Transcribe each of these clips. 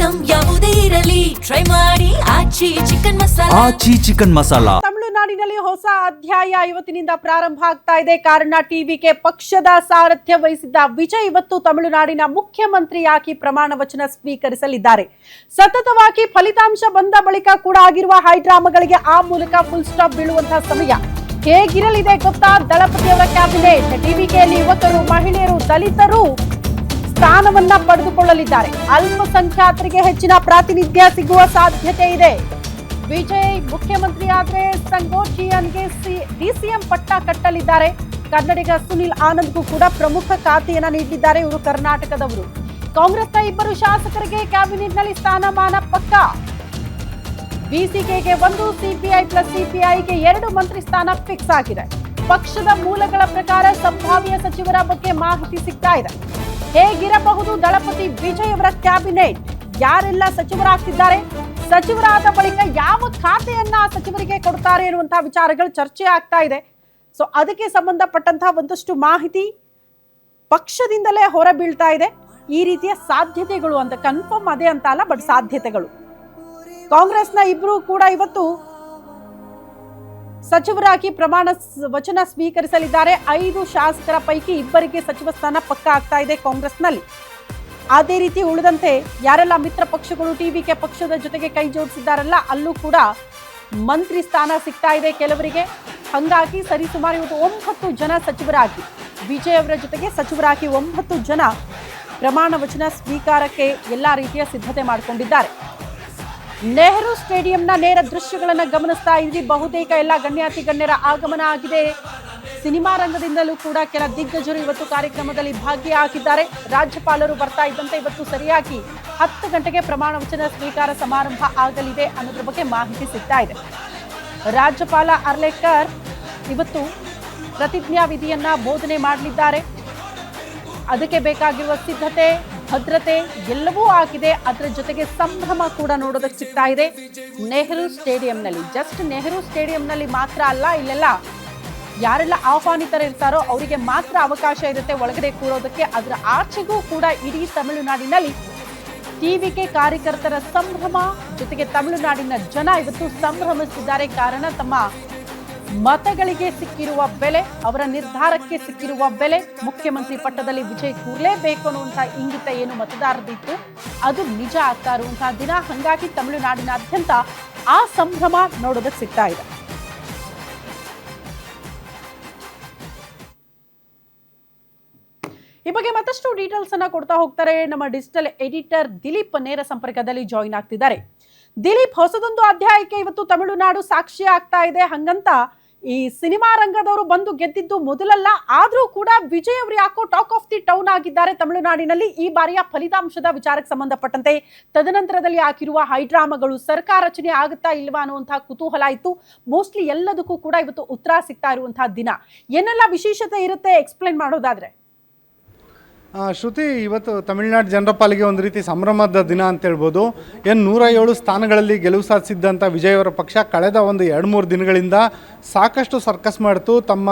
Item ಯಾವುದೇ ಇರಲಿ try ಮಾಡಿ ಆಚಿ ಚಿಕನ್ ಮಸಾಲಾ. ಆಚಿ ಚಿಕನ್ ಮಸಾಲಾ. ತಮಿಳುನಾಡಿನಲ್ಲಿ ಹೊಸ ಅಧ್ಯಾಯ ಇವತ್ತಿನಿಂದ ಪ್ರಾರಂಭ ಆಗ್ತಾ ಇದೆ. ಕಾರಣ ಟಿವಿಕೆ ಪಕ್ಷದ ಸಾರಥ್ಯ ವಹಿಸಿದ್ದ ವಿಜಯ್ ಇವತ್ತು ತಮಿಳುನಾಡಿನ ಮುಖ್ಯಮಂತ್ರಿಯಾಗಿ ಪ್ರಮಾಣ ವಚನ ಸ್ವೀಕರಿಸಲಿದ್ದಾರೆ. ಸತತವಾಗಿ ಫಲಿತಾಂಶ ಬಂದ ಬಳಿಕ ಕೂಡ ಆಗಿರುವ ಹೈಡ್ರಾಮಾಗಳಿಗೆ ಆ ಮೂಲಕ ಫುಲ್ ಸ್ಟಾಪ್ ಬೀಳುವಂತಹ ಸಮಯ ಹೇಗಿರಲಿದೆ ಗೊತ್ತಾ? ದಳಪತಿಯವರ ಕ್ಯಾಬಿನೆಟ್ ಟಿವಿಕೆಯಲ್ಲಿ ಯುವಕರು, ಮಹಿಳೆಯರು, ದಲಿತರು ಸ್ಥಾನವನ್ನ ಪಡೆದುಕೊಳ್ಳಲಿದ್ದಾರೆ. ಅಲ್ಪಸಂಖ್ಯಾತರಿಗೆ ಹೆಚ್ಚಿನ ಪ್ರಾತಿನಿಧ್ಯ ಸಿಗುವ ಸಾಧ್ಯತೆ ಇದೆ. ವಿಜಯ್ ಮುಖ್ಯಮಂತ್ರಿ ಆದ್ರೆ ಸಂಗೋಚಿಯನ್ಗೆ ಡಿಸಿಎಂ ಪಟ್ಟ ಕಟ್ಟಲಿದ್ದಾರೆ. ಕನ್ನಡಿಗ ಸುನಿಲ್ ಆನಂದ್ಗೂ ಕೂಡ ಪ್ರಮುಖ ಖಾತೆಯನ್ನ ನೀಡಿದ್ದಾರೆ. ಇವರು ಕರ್ನಾಟಕದವರು. ಕಾಂಗ್ರೆಸ್ನ ಇಬ್ಬರು ಶಾಸಕರಿಗೆ ಕ್ಯಾಬಿನೆಟ್ನಲ್ಲಿ ಸ್ಥಾನಮಾನ ಪಕ್ಕ. ಬಿಸಿಕೆಗೆ 1, ಸಿಪಿಐ ಪ್ಲಸ್ ಸಿಪಿಐಗೆ 2 ಮಂತ್ರಿ ಸ್ಥಾನ ಫಿಕ್ಸ್ ಆಗಿದೆ. ಪಕ್ಷದ ಮೂಲಗಳ ಪ್ರಕಾರ ಸಂಭಾವ್ಯ ಸಚಿವರ ಬಗ್ಗೆ ಮಾಹಿತಿ ಸಿಗ್ತಾ ಇದೆ. ಹೇಗಿರಬಹುದು ದಳಪತಿ ವಿಜಯ್ ಅವರ ಕ್ಯಾಬಿನೆಟ್? ಯಾರೆಲ್ಲ ಸಚಿವರಾಗ್ತಿದ್ದಾರೆ? ಸಚಿವರಾದ ಬಳಿಕ ಯಾವ ಖಾತೆಯನ್ನ ಸಚಿವರಿಗೆ ಕೊಡ್ತಾರೆ ಎನ್ನುವಂತಹ ವಿಚಾರಗಳು ಚರ್ಚೆ ಆಗ್ತಾ ಇದೆ. ಸೊ ಅದಕ್ಕೆ ಸಂಬಂಧಪಟ್ಟಂತಹ ಒಂದಷ್ಟು ಮಾಹಿತಿ ಪಕ್ಷದಿಂದಲೇ ಹೊರಬೀಳ್ತಾ ಇದೆ. ಈ ರೀತಿಯ ಸಾಧ್ಯತೆಗಳು ಅಂತ ಕನ್ಫರ್ಮ್ ಅದೇ ಅಂತ ಅಲ್ಲ, ಬಟ್ ಸಾಧ್ಯತೆಗಳು. ಕಾಂಗ್ರೆಸ್ನ ಇಬ್ರು ಕೂಡ ಇವತ್ತು ಸಚಿವರಾಗಿ ಪ್ರಮಾಣ ವಚನ ಸ್ವೀಕರಿಸಲಿದ್ದಾರೆ. 5 ಶಾಸಕರ ಪೈಕಿ 2 ಸಚಿವ ಸ್ಥಾನ ಪಕ್ಕ ಆಗ್ತಾ ಇದೆ ಕಾಂಗ್ರೆಸ್ನಲ್ಲಿ. ಅದೇ ರೀತಿ ಉಳಿದಂತೆ ಯಾರೆಲ್ಲ ಮಿತ್ರ ಪಕ್ಷಗಳು ಟಿವಿಕೆ ಪಕ್ಷದ ಜೊತೆಗೆ ಕೈ ಜೋಡಿಸಿದ್ದಾರಲ್ಲ, ಅಲ್ಲೂ ಕೂಡ ಮಂತ್ರಿ ಸ್ಥಾನ ಸಿಗ್ತಾ ಇದೆ ಕೆಲವರಿಗೆ. ಹಂಗಾಗಿ ಸರಿಸುಮಾರು ಇವತ್ತು 9 ಜನ ಸಚಿವರಾಗಿ, ವಿಜಯ್ ಅವರ ಜೊತೆಗೆ ಸಚಿವರಾಗಿ 9 ಜನ ಪ್ರಮಾಣ ವಚನ ಸ್ವೀಕಾರಕ್ಕೆ ಎಲ್ಲಾ ರೀತಿಯ ಸಿದ್ಧತೆ ಮಾಡಿಕೊಂಡಿದ್ದಾರೆ. ನೆಹರು ಸ್ಟೇಡಿಯಂನ ನೇರ ದೃಶ್ಯಗಳನ್ನು ಗಮನಿಸ್ತಾ ಇದ್ವಿ. ಬಹುತೇಕ ಎಲ್ಲ ಗಣ್ಯಾತಿ ಗಣ್ಯರ ಆಗಮನ ಆಗಿದೆ. ಸಿನಿಮಾ ರಂಗದಿಂದಲೂ ಕೂಡ ಕೆಲ ದಿಗ್ಗಜರು ಇವತ್ತು ಕಾರ್ಯಕ್ರಮದಲ್ಲಿ ಭಾಗಿಯಾಗಿದ್ದಾರೆ. ರಾಜ್ಯಪಾಲರು ಬರ್ತಾ ಇದ್ದಂತೆ ಇವತ್ತು ಸರಿಯಾಗಿ 10 ಗಂಟೆಗೆ ಪ್ರಮಾಣ ವಚನ ಸ್ವೀಕಾರ ಸಮಾರಂಭ ಆಗಲಿದೆ ಅನ್ನೋದ್ರ ಬಗ್ಗೆ ಮಾಹಿತಿ ಸಿಗ್ತಾ ಇದೆ. ರಾಜ್ಯಪಾಲ ಅರ್ಲೇಕರ್ ಇವತ್ತು ಪ್ರತಿಜ್ಞಾ ವಿಧಿಯನ್ನ ಬೋಧನೆ ಮಾಡಲಿದ್ದಾರೆ. ಅದಕ್ಕೆ ಬೇಕಾಗಿರುವ ಸಿದ್ಧತೆ, ಭದ್ರತೆ ಎಲ್ಲವೂ ಆಗಿದೆ. ಅದರ ಜೊತೆಗೆ ಸಂಭ್ರಮ ಕೂಡ ನೋಡೋದಕ್ಕೆ ಸಿಗ್ತಾ ಇದೆ ನೆಹರು ಸ್ಟೇಡಿಯಂನಲ್ಲಿ. ಜಸ್ಟ್ ನೆಹರು ಸ್ಟೇಡಿಯಂನಲ್ಲಿ ಮಾತ್ರ ಅಲ್ಲ, ಇಲ್ಲೆಲ್ಲ ಯಾರೆಲ್ಲ ಆಹ್ವಾನಿತರು ಇರ್ತಾರೋ ಅವರಿಗೆ ಮಾತ್ರ ಅವಕಾಶ ಇರುತ್ತೆ ಒಳಗಡೆ ಕೂರೋದಕ್ಕೆ. ಅದರ ಆಚೆಗೂ ಕೂಡ ಇಡೀ ತಮಿಳುನಾಡಿನಲ್ಲಿ ಟಿವಿಕೆ ಕಾರ್ಯಕರ್ತರ ಸಂಭ್ರಮ, ಜೊತೆಗೆ ತಮಿಳುನಾಡಿನ ಜನ ಇವತ್ತು ಸಂಭ್ರಮಿಸಿದ್ದಾರೆ. ಕಾರಣ ತಮ್ಮ ಮತಗಳಿಗೆ ಸಿಕ್ಕಿರುವ ಬೆಲೆ, ಅವರ ನಿರ್ಧಾರಕ್ಕೆ ಸಿಕ್ಕಿರುವ ಬೆಲೆ, ಮುಖ್ಯಮಂತ್ರಿ ಪಟ್ಟದಲ್ಲಿ ವಿಜಯ್ ಕೂರ್ಲೇಬೇಕು ಅನ್ನುವಂತಹ ಇಂಗಿತ ಏನು ಮತದಾರರಿತ್ತು ಅದು ನಿಜ ಆಗ್ತಾ ಇರುವಂತಹ ದಿನ. ಹಂಗಾಗಿ ತಮಿಳುನಾಡಿನಾದ್ಯಂತ ಆ ಸಂಭ್ರಮ ನೋಡೋದಕ್ಕೆ ಸಿಗ್ತಾ ಇದೆ. ಈ ಬಗ್ಗೆ ಮತ್ತಷ್ಟು ಡೀಟೇಲ್ಸ್ ಅನ್ನ ಕೊಡ್ತಾ ಹೋಗ್ತಾರೆ ನಮ್ಮ ಡಿಜಿಟಲ್ ಎಡಿಟರ್ ದಿಲೀಪ್. ನೇರ ಸಂಪರ್ಕದಲ್ಲಿ ಜಾಯಿನ್ ಆಗ್ತಿದ್ದಾರೆ. ದಿಲೀಪ್, ಹೊಸದೊಂದು ಅಧ್ಯಾಯಕ್ಕೆ ಇವತ್ತು ತಮಿಳುನಾಡು ಸಾಕ್ಷಿ ಆಗ್ತಾ ಇದೆ. ಹಂಗಂತ ಈ ಸಿನಿಮಾ ರಂಗದವರು ಬಂದು ಗೆದ್ದಿದ್ದು ಮೊದಲಲ್ಲ. ಆದ್ರೂ ಕೂಡ ವಿಜಯ್ ಅವರು ಯಾಕೋ ಟಾಕ್ ಆಫ್ ದಿ ಟೌನ್ ಆಗಿದ್ದಾರೆ ತಮಿಳುನಾಡಿನಲ್ಲಿ. ಈ ಬಾರಿಯ ಫಲಿತಾಂಶದ ವಿಚಾರಕ್ಕೆ ಸಂಬಂಧಪಟ್ಟಂತೆ ತದನಂತರದಲ್ಲಿ ಆಗಿರುವ ಹೈಡ್ರಾಮಾಗಳು, ಸರ್ಕಾರ ರಚನೆ ಆಗುತ್ತಾ ಇಲ್ವಾ ಅನ್ನುವಂತಹ ಕುತೂಹಲ ಇತ್ತು. ಮೋಸ್ಟ್ಲಿ ಎಲ್ಲದಕ್ಕೂ ಕೂಡ ಇವತ್ತು ಉತ್ತರ ಸಿಗ್ತಾ ಇರುವಂತಹ ದಿನ. ಏನೆಲ್ಲ ವಿಶೇಷತೆ ಇರುತ್ತೆ ಎಕ್ಸ್ಪ್ಲೈನ್ ಮಾಡೋದಾದ್ರೆ? ಶ್ರುತಿ, ಇವತ್ತು ತಮಿಳುನಾಡು ಜನರ ಪಾಲಿಗೆ ಒಂದು ರೀತಿ ಸಂಭ್ರಮದ ದಿನ ಅಂತ ಹೇಳ್ಬೋದು. 107 ಸ್ಥಾನಗಳಲ್ಲಿ ಗೆಲುವು ಸಾಧಿಸಿದ್ದಂಥ ವಿಜಯ್ ಅವರ ಪಕ್ಷ ಕಳೆದ ಒಂದು 2-3 ದಿನಗಳಿಂದ ಸಾಕಷ್ಟು ಸರ್ಕಸ್ ಮಾಡ್ತು. ತಮ್ಮ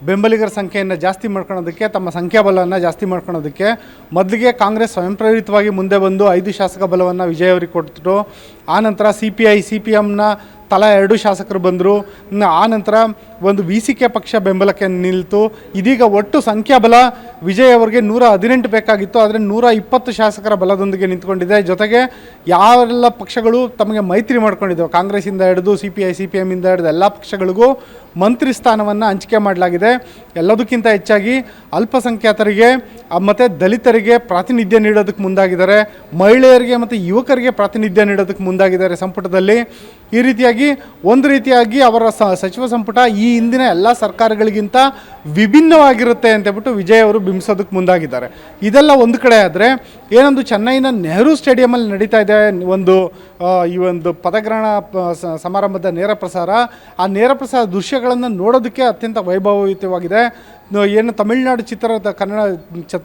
ಬೆಂಬಲಿಗರ ಸಂಖ್ಯೆಯನ್ನು ಜಾಸ್ತಿ ಮಾಡ್ಕೊಳೋದಕ್ಕೆ, ತಮ್ಮ ಸಂಖ್ಯಾಬಲವನ್ನು ಜಾಸ್ತಿ ಮಾಡ್ಕೊಳೋದಕ್ಕೆ ಮೊದಲಿಗೆ ಕಾಂಗ್ರೆಸ್ ಸ್ವಯಂ ಪ್ರೇರಿತವಾಗಿ ಮುಂದೆ ಬಂದು 5 ಶಾಸಕ ಬಲವನ್ನು ವಿಜಯ್ ಅವರಿಗೆ ಕೊಟ್ಟರು. ಆನಂತರ CPIನ ತಲಾ 2 ಶಾಸಕರು ಬಂದರು. ಆನಂತರ ಒಂದು ಬಿಸಿಕೆ ಪಕ್ಷ ಬೆಂಬಲಕ್ಕೆ ನಿಲ್ತು. ಇದೀಗ ಒಟ್ಟು ಸಂಖ್ಯಾಬಲ ವಿಜಯ್ ಅವರಿಗೆ 118 ಬೇಕಾಗಿತ್ತು, ಆದರೆ 120 ಶಾಸಕರ ಬಲದೊಂದಿಗೆ ನಿಂತ್ಕೊಂಡಿದೆ. ಜೊತೆಗೆ ಯಾವೆಲ್ಲ ಪಕ್ಷಗಳು ತಮಗೆ ಮೈತ್ರಿ ಮಾಡ್ಕೊಂಡಿದ್ದವು, ಕಾಂಗ್ರೆಸ್ಸಿಂದ ಹಿಡಿದು CPIಯಿಂದ ಹಿಡಿದು ಎಲ್ಲ ಪಕ್ಷಗಳಿಗೂ ಮಂತ್ರಿ ಸ್ಥಾನವನ್ನು ಹಂಚಿಕೆ ಮಾಡಲಾಗಿದೆ. ಎಲ್ಲದಕ್ಕಿಂತ ಹೆಚ್ಚಾಗಿ ಅಲ್ಪಸಂಖ್ಯಾತರಿಗೆ ಮತ್ತು ದಲಿತರಿಗೆ ಪ್ರಾತಿನಿಧ್ಯ ನೀಡೋದಕ್ಕೆ ಮುಂದಾಗಿದ್ದಾರೆ. ಮಹಿಳೆಯರಿಗೆ ಮತ್ತು ಯುವಕರಿಗೆ ಪ್ರಾತಿನಿಧ್ಯ ನೀಡೋದಕ್ಕೆ ಮುಂದಾಗಿದ್ದಾರೆ ಸಂಪುಟದಲ್ಲಿ. ಈ ರೀತಿಯಾಗಿ ಒಂದು ರೀತಿಯಾಗಿ ಅವರ ಸಚಿವ ಸಂಪುಟ ಈ ಹಿಂದಿನ ಎಲ್ಲ ಸರ್ಕಾರಗಳಿಗಿಂತ ವಿಭಿನ್ನವಾಗಿರುತ್ತೆ ಅಂತೇಳ್ಬಿಟ್ಟು ವಿಜಯ್ ಅವರು ಬಿಂಬಿಸೋದಕ್ಕೆ ಮುಂದಾಗಿದ್ದಾರೆ. ಇದೆಲ್ಲ ಒಂದು ಕಡೆ ಆದರೆ, ಏನೊಂದು ಚೆನ್ನೈನ ನೆಹರು ಸ್ಟೇಡಿಯಮಲ್ಲಿ ನಡೀತಾ ಇದೆ ಈ ಒಂದು ಪದಗ್ರಹಣ ಸಮಾರಂಭದ ನೇರ ಪ್ರಸಾರ. ಆ ನೇರ ಪ್ರಸಾರ ದೃಶ್ಯಗಳನ್ನು ನೋಡೋದಕ್ಕೆ ಅತ್ಯಂತ ವೈಭವಯುತವಾಗಿದೆ. ಏನು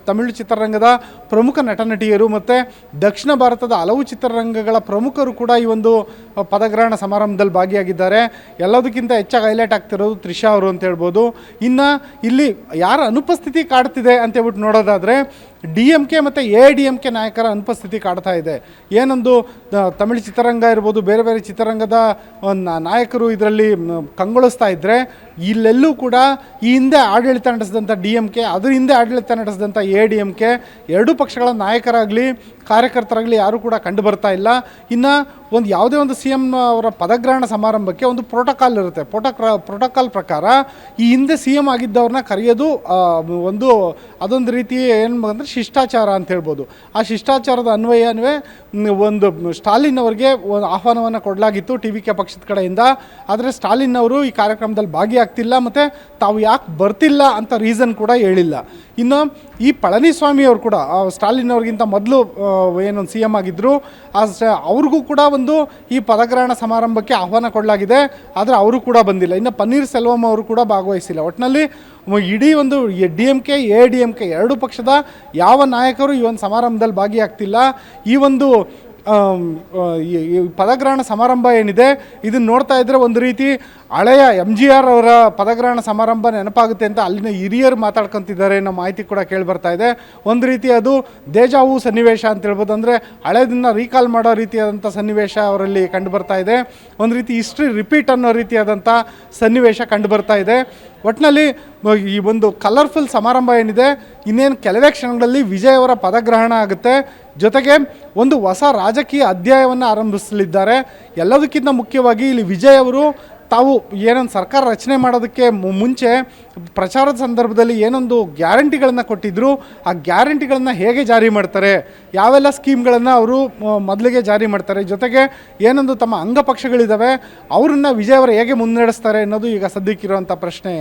ತಮಿಳು ಚಿತ್ರರಂಗದ ಪ್ರಮುಖ ನಟ ನಟಿಯರು ಮತ್ತು ದಕ್ಷಿಣ ಭಾರತದ ಹಲವು ಚಿತ್ರರಂಗಗಳ ಪ್ರಮುಖರು ಕೂಡ ಈ ಒಂದು ಪದಗ್ರಹಣ ಸಮಾರಂಭದಲ್ಲಿ ಭಾಗಿಯಾಗಿದ್ದಾರೆ. ಎಲ್ಲದಕ್ಕಿಂತ ಹೆಚ್ಚಾಗಿ ಹೈಲೈಟ್ ಆಗ್ತಿರೋದು ತ್ರಿಷಾ ಅವರು ಅಂತ ಹೇಳ್ಬೋದು. ಇನ್ನು ಇಲ್ಲಿ ಯಾರ ಅನುಪಸ್ಥಿತಿ ಕಾಡ್ತಿದೆ ಅಂತೇಳ್ಬಿಟ್ಟು ನೋಡೋದಾದರೆ, DMK ಮತ್ತು AIDMK ನಾಯಕರ ಅನುಪಸ್ಥಿತಿ ಕಾಡ್ತಾ ಇದೆ. ಏನೊಂದು ತಮಿಳು ಚಿತ್ರರಂಗ ಇರ್ಬೋದು, ಬೇರೆ ಬೇರೆ ಚಿತ್ರರಂಗದ ನಾಯಕರು ಇದರಲ್ಲಿ ಕಂಗೊಳಿಸ್ತಾ ಇದ್ದರೆ, ಇಲ್ಲೆಲ್ಲೂ ಕೂಡ ಈ ಹಿಂದೆ ಆಡಳಿತ ನಡೆಸಿದಂಥ DMK, ಅದ್ರ ಹಿಂದೆ ಆಡಳಿತ ನಡೆಸಿದಂಥ AIDMK ಎರಡೂ ಪಕ್ಷಗಳ ನಾಯಕರಾಗಲಿ ಕಾರ್ಯಕರ್ತರಾಗಲಿ ಯಾರೂ ಕೂಡ ಕಂಡು ಬರ್ತಾ ಇಲ್ಲ. ಇನ್ನು ಯಾವುದೇ ಒಂದು CM ಅವರ ಪದಗ್ರಹಣ ಸಮಾರಂಭಕ್ಕೆ ಒಂದು ಪ್ರೋಟೋಕಾಲ್ ಇರುತ್ತೆ. ಪ್ರೋಟೋಕಾಲ್ ಪ್ರಕಾರ ಈ ಹಿಂದೆ CM ಆಗಿದ್ದವ್ರನ್ನ ಕರೆಯೋದು ಅದೊಂದು ರೀತಿ ಏನು ಅಂದರೆ ಶಿಷ್ಟಾಚಾರ ಅಂತ ಹೇಳ್ಬೋದು. ಆ ಶಿಷ್ಟಾಚಾರದ ಅನ್ವಯನೇ ಒಂದು ಸ್ಟಾಲಿನ್ ಅವರಿಗೆ ಒಂದು ಆಹ್ವಾನವನ್ನು ಕೊಡಲಾಗಿತ್ತು TVK ಪಕ್ಷದ ಕಡೆಯಿಂದ. ಆದರೆ ಸ್ಟಾಲಿನ್ ಅವರು ಈ ಕಾರ್ಯಕ್ರಮದಲ್ಲಿ ಭಾಗಿಯಾಗ್ತಿಲ್ಲ ಮತ್ತು ತಾವು ಯಾಕೆ ಬರ್ತಿಲ್ಲ ಅಂತ ರೀಸನ್ ಕೂಡ ಹೇಳಿಲ್ಲ. ಇನ್ನು ಈ ಪಳನಿಸ್ವಾಮಿ ಅವರು ಕೂಡ ಸ್ಟಾಲಿನ್ ಅವ್ರಿಗಿಂತ ಮೊದಲು ಏನೊಂದು CM ಆಗಿದ್ದರು, ಅವ್ರಿಗೂ ಕೂಡ ಒಂದು ಈ ಪದಗ್ರಹಣ ಸಮಾರಂಭಕ್ಕೆ ಆಹ್ವಾನ ಕೊಡಲಾಗಿದೆ. ಆದರೆ ಅವರು ಕೂಡ ಬಂದಿಲ್ಲ. ಇನ್ನು ಪನ್ನೀರ್ ಸೆಲ್ವಂ ಅವರು ಕೂಡ ಭಾಗವಹಿಸಿಲ್ಲ. ಒಟ್ಟಿನಲ್ಲಿ ಇಡೀ ಒಂದು DMK AIDMK ಎರಡೂ ಪಕ್ಷದ ಯಾವ ನಾಯಕರು ಈ ಒಂದು ಸಮಾರಂಭದಲ್ಲಿ ಭಾಗಿಯಾಗ್ತಿಲ್ಲ. ಈ ಒಂದು ಈ ಪದಗ್ರಹಣ ಸಮಾರಂಭ ಏನಿದೆ ಇದನ್ನು ನೋಡ್ತಾ ಇದ್ದರೆ ಒಂದು ರೀತಿ ಹಳೆಯ MGR ಅವರ ಪದಗ್ರಹಣ ಸಮಾರಂಭ ನೆನಪಾಗುತ್ತೆ ಅಂತ ಅಲ್ಲಿನ ಹಿರಿಯರು ಮಾತಾಡ್ಕೊತಿದ್ದಾರೆ. ನಮ್ಮ ಮಾಹಿತಿ ಕೂಡ ಕೇಳಿಬರ್ತಾ ಇದೆ. ಒಂದು ರೀತಿ ಅದು ದೇಜಾವು ಸನ್ನಿವೇಶ ಅಂತ ಹೇಳ್ಬೋದು. ಅಂದರೆ ಹಳೆದನ್ನು ರೀಕಾಲ್ ಮಾಡೋ ರೀತಿಯಾದಂಥ ಸನ್ನಿವೇಶ ಅವರಲ್ಲಿ ಕಂಡು ಬರ್ತಾ ಇದೆ. ಒಂದು ರೀತಿ ಹಿಸ್ಟ್ರಿ ರಿಪೀಟ್ ಅನ್ನೋ ರೀತಿಯಾದಂಥ ಸನ್ನಿವೇಶ ಕಂಡು ಬರ್ತಾ ಇದೆ. ಒಟ್ಟಿನಲ್ಲಿ ಈ ಒಂದು ಕಲರ್ಫುಲ್ ಸಮಾರಂಭ ಏನಿದೆ, ಇನ್ನೇನು ಕೆಲವೇ ಕ್ಷಣಗಳಲ್ಲಿ ವಿಜಯ್ ಅವರ ಪದಗ್ರಹಣ ಆಗುತ್ತೆ. ಜೊತೆಗೆ ಒಂದು ಹೊಸ ರಾಜಕೀಯ ಅಧ್ಯಾಯವನ್ನು ಆರಂಭಿಸಲಿದ್ದಾರೆ. ಎಲ್ಲದಕ್ಕಿಂತ ಮುಖ್ಯವಾಗಿ ಇಲ್ಲಿ ವಿಜಯ್ ಅವರು ತಾವು ಏನೊಂದು ಸರ್ಕಾರ ರಚನೆ ಮಾಡೋದಕ್ಕೆ ಮುಂಚೆ ಪ್ರಚಾರದ ಸಂದರ್ಭದಲ್ಲಿ ಏನೊಂದು ಗ್ಯಾರಂಟಿಗಳನ್ನು ಕೊಟ್ಟಿದ್ದರು, ಆ ಗ್ಯಾರಂಟಿಗಳನ್ನು ಹೇಗೆ ಜಾರಿ ಮಾಡ್ತಾರೆ, ಯಾವೆಲ್ಲ ಸ್ಕೀಮ್ಗಳನ್ನು ಅವರು ಮೊದಲಿಗೆ ಜಾರಿ ಮಾಡ್ತಾರೆ, ಜೊತೆಗೆ ಏನೊಂದು ತಮ್ಮ ಅಂಗಪಕ್ಷಗಳಿದ್ದಾವೆ ಅವರನ್ನು ವಿಜಯ್ ಅವರು ಹೇಗೆ ಮುನ್ನಡೆಸ್ತಾರೆ ಅನ್ನೋದು ಈಗ ಸದ್ಯಕ್ಕಿರುವಂಥ ಪ್ರಶ್ನೆ